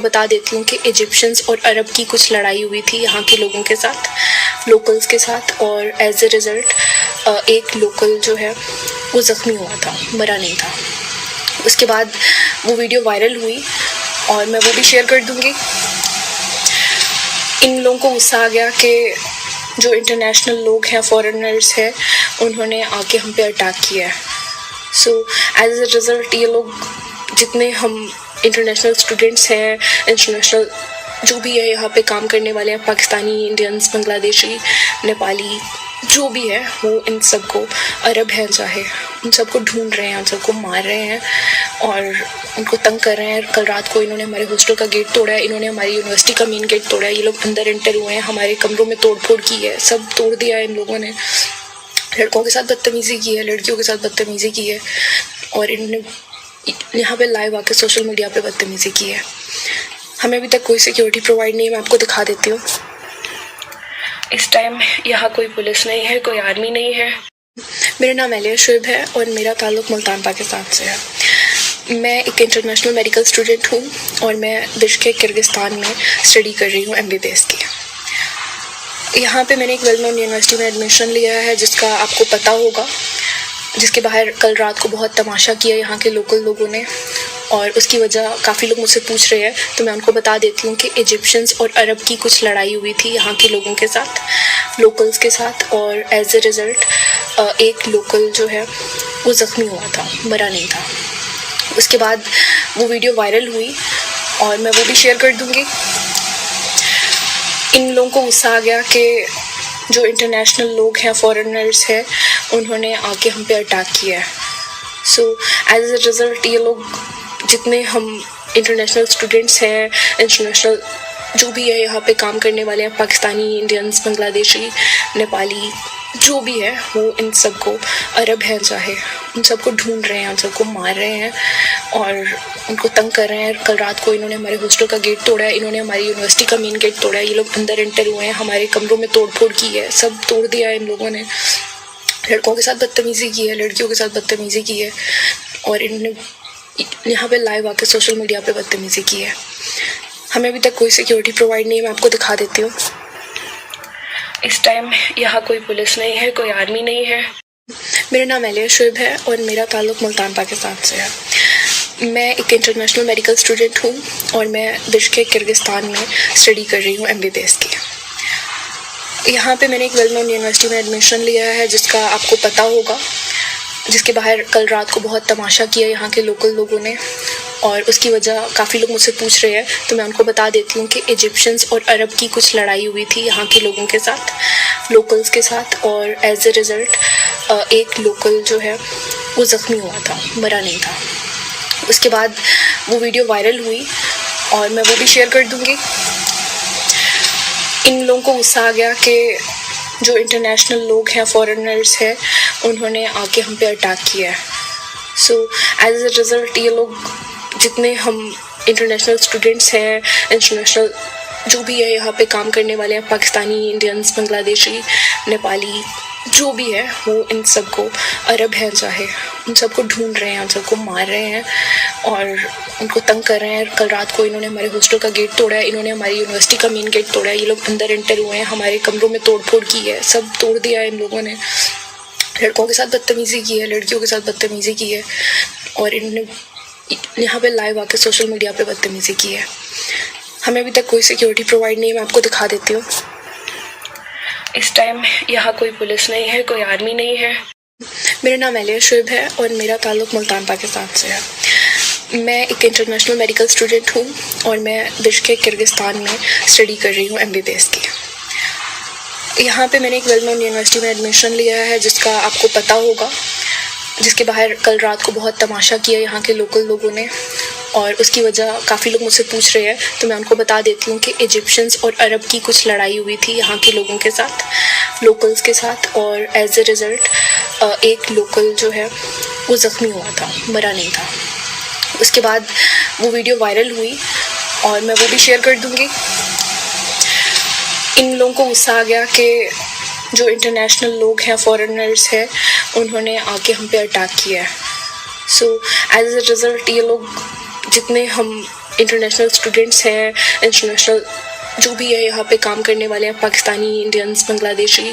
बता देती हूँ कि इजिप्शियंस और अरब की कुछ लड़ाई हुई थी यहाँ के लोगों के साथ, लोकल्स के साथ, और एज ए रिज़ल्ट एक लोकल जो है वो ज़ख्मी हुआ था, मरा नहीं था। उसके बाद वो वीडियो वायरल हुई और मैं वो भी शेयर कर दूँगी। इन लोगों को गुस्सा आ गया कि जो इंटरनेशनल लोग हैं, फॉरेनर्स हैं, उन्होंने आके हम पे अटैक किया है। सो एज ए रिज़ल्ट ये लोग, जितने हम इंटरनेशनल स्टूडेंट्स हैं, इंटरनेशनल जो भी है यहाँ पे काम करने वाले हैं, पाकिस्तानी, इंडियंस, बांग्लादेशी, नेपाली, जो भी है, वो इन सबको, अरब हैं चाहे, उन सबको ढूंढ रहे हैं, उन सबको मार रहे हैं और उनको तंग कर रहे हैं। कल रात को इन्होंने हमारे हॉस्टल का गेट तोड़ा है, इन्होंने हमारी यूनिवर्सिटी का मेन गेट तोड़ा है, ये लोग अंदर एंटर हुए हैं, हमारे कमरों में तोड़ फोड़ की है, सब तोड़ दिया है इन लोगों ने। लड़कों के साथ बदतमीज़ी की है, लड़कियों के साथ बदतमीज़ी की है और इन्होंने यहाँ पे लाइव आके सोशल मीडिया पे बदतमीज़ी की है। हमें अभी तक कोई सिक्योरिटी प्रोवाइड नहीं है, मैं आपको दिखा देती हूँ। इस टाइम यहाँ कोई पुलिस नहीं है, कोई आर्मी नहीं है। मेरा नाम एलिया शुएब है और मेरा ताल्लुक़ मुल्तान पाकिस्तान से है। मैं एक इंटरनेशनल मेडिकल स्टूडेंट हूँ और मैं बिश्केक किर्गिस्तान में स्टडी कर रही हूँ MBBS की। यहाँ पे मैंने एक वेल नोन यूनिवर्सिटी में एडमिशन लिया है, जिसका आपको पता होगा, जिसके बाहर कल रात को बहुत तमाशा किया यहाँ के लोकल लोगों ने और उसकी वजह काफ़ी लोग मुझसे पूछ रहे हैं, तो मैं उनको बता देती हूँ कि इजिप्शियंस और अरब की कुछ लड़ाई हुई थी यहाँ के लोगों के साथ, लोकल्स के साथ, और एज ए रिज़ल्ट एक लोकल जो है वो ज़ख्मी हुआ था, मरा नहीं था। उसके बाद वो वीडियो वायरल हुई और मैं वो भी शेयर कर दूँगी। इन लोगों को गुस्सा आ गया कि जो इंटरनेशनल लोग हैं, फॉरेनर्स हैं, उन्होंने आके हम पे अटैक किया है। सो एज ए रिज़ल्ट ये लोग, जितने हम इंटरनेशनल स्टूडेंट्स हैं, इंटरनेशनल जो भी है यहाँ पे काम करने वाले हैं, पाकिस्तानी, इंडियंस, बांग्लादेशी, नेपाली, जो भी है, वो इन सबको, अरब हैं चाहे, उन सबको ढूंढ रहे हैं, उन सबको मार रहे हैं और उनको तंग कर रहे हैं। कल रात को इन्होंने हमारे हॉस्टल का गेट तोड़ा है, इन्होंने हमारी यूनिवर्सिटी का मेन गेट तोड़ा है, ये लोग अंदर एंटर हुए हैं, हमारे कमरों में तोड़ फोड़ की है, सब तोड़ दिया है इन लोगों ने। लड़कों के साथ बदतमीज़ी की है, लड़कियों के साथ बदतमीज़ी की है और इन्होंने यहाँ पे लाइव आके सोशल मीडिया पे बदतमीज़ी की है। हमें अभी तक कोई सिक्योरिटी प्रोवाइड नहीं है, मैं आपको दिखा देती हूँ। इस टाइम यहाँ कोई पुलिस नहीं है, कोई आर्मी नहीं है। मेरा नाम एलिया शुएब है और मेरा ताल्लुक़ मुल्तान पाकिस्तान से है। मैं एक इंटरनेशनल मेडिकल स्टूडेंट हूँ और मैं बिश्केक किर्गिस्तान में स्टडी कर रही हूँ MBBS की। यहाँ पे मैंने एक वेल नोन यूनिवर्सिटी में एडमिशन लिया है, जिसका आपको पता होगा, जिसके बाहर कल रात को बहुत तमाशा किया यहाँ के लोकल लोगों ने और उसकी वजह काफ़ी लोग मुझसे पूछ रहे हैं, तो मैं उनको बता देती हूँ कि इजिप्शियंस और अरब की कुछ लड़ाई हुई थी यहाँ के लोगों के साथ, लोकल्स के साथ, और एज ए रिज़ल्ट एक लोकल जो है वो ज़ख्मी हुआ था, मरा नहीं था। उसके बाद वो वीडियो वायरल हुई और मैं वो भी शेयर कर दूँगी। इन लोगों को गुस्सा आ गया कि जो इंटरनेशनल लोग हैं, फॉरेनर्स हैं, उन्होंने आके हम पे अटैक किया है। सो एज ए रिज़ल्ट ये लोग, जितने हम इंटरनेशनल स्टूडेंट्स हैं, इंटरनेशनल जो भी है यहाँ पे काम करने वाले हैं, पाकिस्तानी, इंडियंस, बांग्लादेशी, नेपाली, जो भी है, वो इन सबको, अरब हैं चाहे, उन सबको ढूंढ रहे हैं, उन सबको मार रहे हैं और उनको तंग कर रहे हैं। कल रात को इन्होंने हमारे हॉस्टल का गेट तोड़ा है, इन्होंने हमारी यूनिवर्सिटी का मेन गेट तोड़ा है, ये लोग अंदर एंटर हुए हैं, हमारे कमरों में तोड़ फोड़ की है, सब तोड़ दिया है इन लोगों ने। लड़कों के साथ बदतमीज़ी की है, लड़कियों के साथ बदतमीज़ी की है और इन्होंने यहाँ पे लाइव आके सोशल मीडिया पे बदतमीज़ी की है। हमें अभी तक कोई सिक्योरिटी प्रोवाइड नहीं है, मैं आपको दिखा देती हूँ। इस टाइम यहाँ कोई पुलिस नहीं है, कोई आर्मी नहीं है। मेरा नाम एलिया शुएब है और मेरा ताल्लुक़ मुल्तान पाकिस्तान से है। मैं एक इंटरनेशनल मेडिकल स्टूडेंट हूँ और मैं बिश्केक किर्गिस्तान में स्टडी कर रही हूँ MBBS की। यहाँ पे मैंने एक वेल नोन यूनिवर्सिटी में एडमिशन लिया है, जिसका आपको पता होगा, जिसके बाहर कल रात को बहुत तमाशा किया यहाँ के लोकल लोगों ने और उसकी वजह काफ़ी लोग मुझसे पूछ रहे हैं, तो मैं उनको बता देती हूँ कि इजिप्शियंस और अरब की कुछ लड़ाई हुई थी यहाँ के लोगों के साथ, लोकल्स के साथ, और एज ए रिज़ल्ट एक लोकल जो है वो ज़ख्मी हुआ था, मरा नहीं था। उसके बाद वो वीडियो वायरल हुई और मैं वो भी शेयर कर दूँगी। इन लोगों को गुस्सा आ गया कि जो इंटरनेशनल लोग हैं, फॉरेनर्स हैं, उन्होंने आके हम पे अटैक किया है। सो एज ए रिज़ल्ट ये लोग, जितने हम इंटरनेशनल स्टूडेंट्स हैं, इंटरनेशनल जो भी है यहाँ पे काम करने वाले हैं, पाकिस्तानी, इंडियंस, बांग्लादेशी,